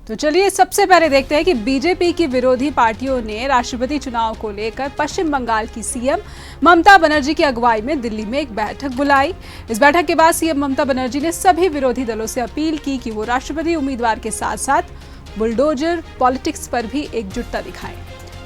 तो चलिए सबसे पहले देखते हैं कि बीजेपी की विरोधी पार्टियों ने राष्ट्रपति चुनाव को लेकर पश्चिम बंगाल की सीएम ममता बनर्जी की अगुवाई में दिल्ली में एक बैठक बुलाई। इस बैठक के बाद सीएम ममता बनर्जी ने सभी विरोधी दलों से अपील की कि वो राष्ट्रपति उम्मीदवार के साथ साथ बुलडोजर पॉलिटिक्स पर भी एकजुटता दिखाएं।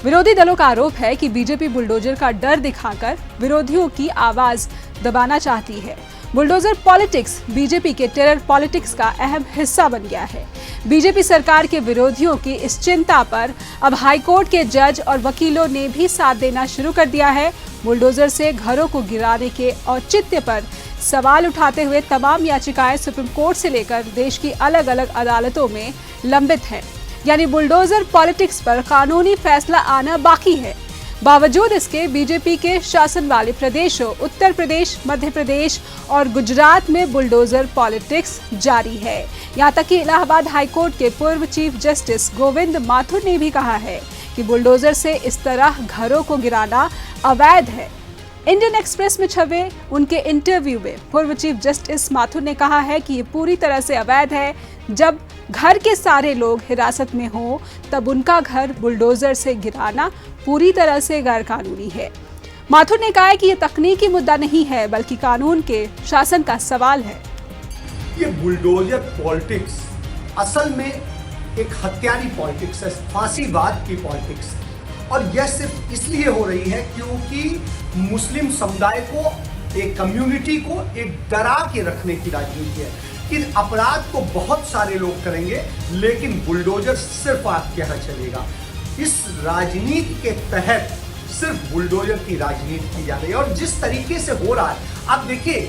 विरोधी दलों का आरोप है कि बीजेपी बुलडोजर का डर दिखाकर विरोधियों की आवाज दबाना चाहती है। बुलडोजर पॉलिटिक्स बीजेपी के टेरर पॉलिटिक्स का अहम हिस्सा बन गया है। बीजेपी सरकार के विरोधियों की इस चिंता पर अब हाईकोर्ट के जज और वकीलों ने भी साथ देना शुरू कर दिया है। बुलडोजर से घरों को गिराने के औचित्य पर सवाल उठाते हुए तमाम याचिकाएं सुप्रीम कोर्ट से लेकर देश की अलग अलग अदालतों में लंबित हैं। यानी बुलडोजर पॉलिटिक्स पर कानूनी फैसला आना बाकी है। बावजूद इसके बीजेपी के शासन वाले प्रदेशों उत्तर प्रदेश, मध्य प्रदेश और गुजरात में बुलडोजर पॉलिटिक्स जारी है। यहाँ तक कि इलाहाबाद हाईकोर्ट के पूर्व चीफ जस्टिस गोविंद माथुर ने भी कहा है कि बुलडोजर से इस तरह घरों को गिराना अवैध है। इंडियन एक्सप्रेस में छपे उनके इंटरव्यू में पूर्व चीफ जस्टिस माथुर ने कहा है कि ये पूरी तरह से अवैध है। जब घर के सारे लोग हिरासत में हो तब उनका घर बुलडोजर से गिराना पूरी तरह से गैर कानूनी है। माथुर ने कहा है कि ये तकनीकी मुद्दा नहीं है बल्कि कानून के शासन का सवाल है। ये बुलडोजर पॉलिटिक्स असल में एक हत्यारी पॉलिटिक्स है, फांसीवाद की पॉलिटिक्स, और यह सिर्फ इसलिए हो रही है क्योंकि मुस्लिम समुदाय को, एक कम्युनिटी को एक डरा के रखने की राजनीति है कि अपराध को बहुत सारे लोग करेंगे लेकिन बुलडोजर सिर्फ आपके यहाँ चलेगा। इस राजनीति के तहत सिर्फ बुलडोजर की राजनीति की जा रही है और जिस तरीके से हो रहा है, आप देखिए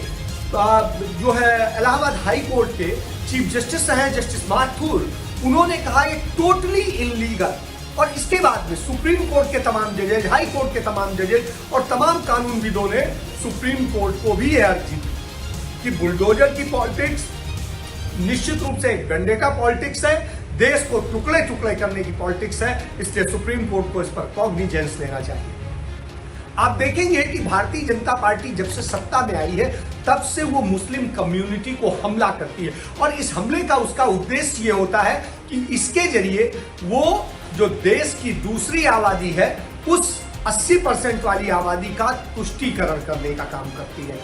जो है इलाहाबाद हाई कोर्ट के चीफ जस्टिस हैं जस्टिस माथुर, उन्होंने कहा ये टोटली इलीगल, और इसके बाद में सुप्रीम कोर्ट के तमाम जजेज, हाई कोर्ट के तमाम जजेज और तमाम कानूनविदों ने सुप्रीम कोर्ट को भी यह अर्जी दी कि बुलडोजर की पॉलिटिक्स निश्चित रूप से एक वेंडेटा पॉलिटिक्स है, देश को टुकड़े टुकड़े करने की पॉलिटिक्स है, इसलिए सुप्रीम कोर्ट को इस पर कॉग्निजेंस लेना चाहिए। आप देखेंगे कि भारतीय जनता पार्टी जब से सत्ता में आई है तब से वो मुस्लिम कम्युनिटी को हमला करती है और इस हमले का उसका उद्देश्य ये होता है कि इसके जरिए वो जो देश की दूसरी आबादी है उस 80% वाली आबादी का तुष्टीकरण करने का काम करती है।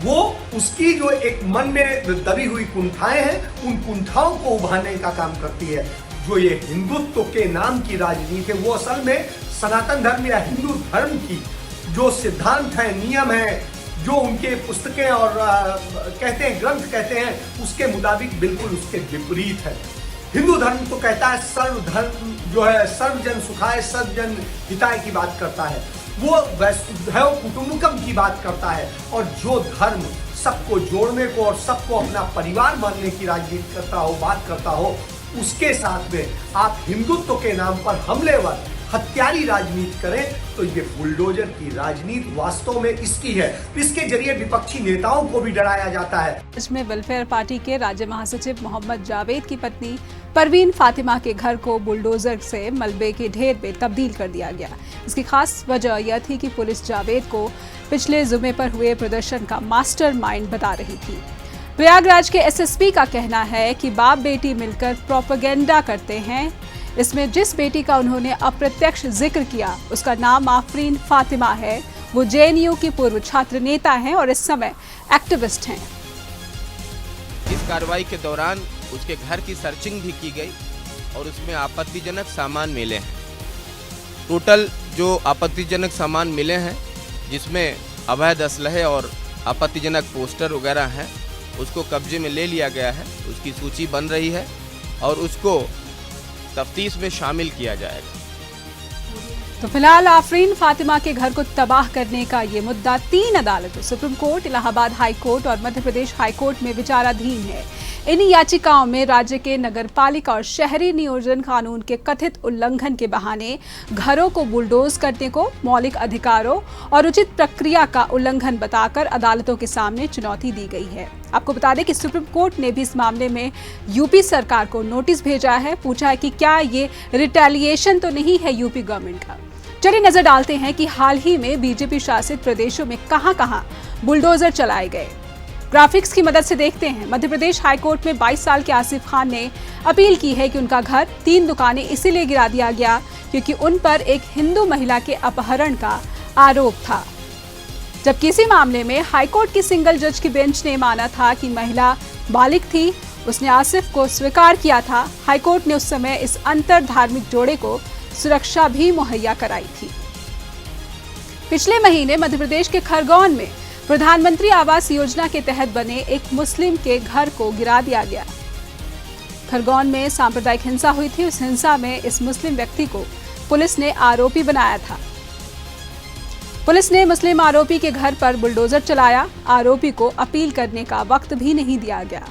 वो उसकी जो एक मन में दबी हुई कुंठाएं हैं उन कुंठाओं को उभारने का काम करती है। जो ये हिंदुत्व के नाम की राजनीति है वो असल में सनातन धर्म या हिंदू धर्म की जो सिद्धांत है, नियम है, जो उनके पुस्तकें और कहते हैं, ग्रंथ कहते हैं, उसके मुताबिक बिल्कुल उसके विपरीत है। हिंदू धर्म तो कहता है सर्वधर्म जो है सर्वजन सुखाय सर्वजन हिताय की बात करता है, वो वसुधैव कुटुंबकम की बात करता है, और जो धर्म सबको जोड़ने को और सबको अपना परिवार मानने की राजनीति करता हो, बात करता हो, उसके साथ में आप हिंदुत्व के नाम पर हमलेवर हत्यारी राजनीति करें तो ये बुलडोजर की राजनीति वास्तव में इसकी है। इसके जरिए विपक्षी नेताओं को भी डराया जाता है। इसमें वेलफेयर पार्टी के राज्य महासचिव मोहम्मद जावेद की पत्नी परवीन फातिमा के घर को बुलडोजर से मलबे के ढेर में तब्दील कर दिया गया। इसकी खास वजह यह थी कि पुलिस जावेद को पिछले जुमे पर हुए प्रदर्शन का मास्टरमाइंड बता रही थी। प्रयागराज के एसएसपी का कहना है कि बाप बेटी मिलकर प्रोपेगेंडा करते हैं। इसमें जिस बेटी का उन्होंने अप्रत्यक्ष जिक्र किया उसका नाम आफरीन फातिमा है। वो जेएनयू की पूर्व छात्र नेता हैं और इस समय एक्टिविस्ट हैं। इस कार्रवाई के दौरान उसके घर की सर्चिंग भी की गई और उसमें आपत्तिजनक सामान मिले हैं। टोटल जो आपत्तिजनक सामान मिले हैं जिसमें अवैध असलहे और आपत्तिजनक पोस्टर वगैरह हैं, उसको कब्जे में ले लिया गया है। उसकी सूची बन रही है और उसको तफ्तीश में शामिल किया जाएगा। तो फिलहाल आफरीन फातिमा के घर को तबाह करने का ये मुद्दा 3 अदालतों supreme court, Allahabad high court और मध्य प्रदेश हाई कोर्ट में विचाराधीन है। इन्हीं याचिकाओं में राज्य के नगरपालिका और शहरी नियोजन कानून के कथित उल्लंघन के बहाने घरों को बुलडोज करने को मौलिक अधिकारों और उचित प्रक्रिया का उल्लंघन बताकर अदालतों के सामने चुनौती दी गई है। आपको बता दें कि सुप्रीम कोर्ट ने भी इस मामले में यूपी सरकार को नोटिस भेजा है। पूछा है कि क्या ये रिटेलिएशन तो नहीं है यूपी गवर्नमेंट का। चलिए नजर डालते हैं कि हाल ही में बीजेपी शासित प्रदेशों में कहां-कहां बुलडोजर चलाए गए। ग्राफिक्स की मदद से देखते हैं। मध्य प्रदेश हाईकोर्ट में 22 साल के आसिफ खान ने अपील की है कि उनका घर, 3 दुकानें इसीलिए गिरा दिया गया क्योंकि उन पर एक हिंदू महिला के अपहरण का आरोप था। जबकि इसी मामले में हाईकोर्ट की सिंगल जज की बेंच ने माना था कि महिला बालिग थी, उसने आसिफ को स्वीकार किया था। हाईकोर्ट ने उस समय इस अंतर धार्मिक जोड़े को सुरक्षा भी मुहैया कराई थी। पिछले महीने मध्य प्रदेश के खरगोन में प्रधानमंत्री आवास योजना के तहत बने एक मुस्लिम के घर को गिरा दिया गया। खरगोन में सांप्रदायिक हिंसा हुई थी। उस हिंसा में इस मुस्लिम व्यक्ति को पुलिस ने आरोपी बनाया था। पुलिस ने मुस्लिम आरोपी के घर पर बुलडोजर चलाया। आरोपी को अपील करने का वक्त भी नहीं दिया गया।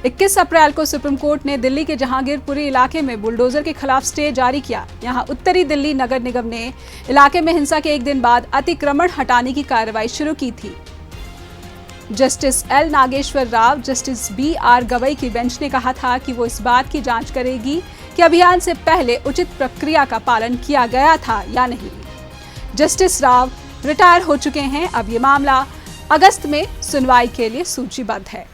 21 अप्रैल को सुप्रीम कोर्ट ने दिल्ली के जहांगीरपुरी इलाके में बुलडोजर के खिलाफ स्टे जारी किया। यहां उत्तरी दिल्ली नगर निगम ने इलाके में हिंसा के एक दिन बाद अतिक्रमण हटाने की कार्रवाई शुरू की थी। Justice L Nageswara Rao, justice BR Gavai की बेंच ने कहा था कि वो इस बात की जांच करेगी कि अभियान से पहले उचित प्रक्रिया का पालन किया गया था या नहीं। जस्टिस राव रिटायर हो चुके हैं। अब ये मामला अगस्त में सुनवाई के लिए सूचीबद्ध है।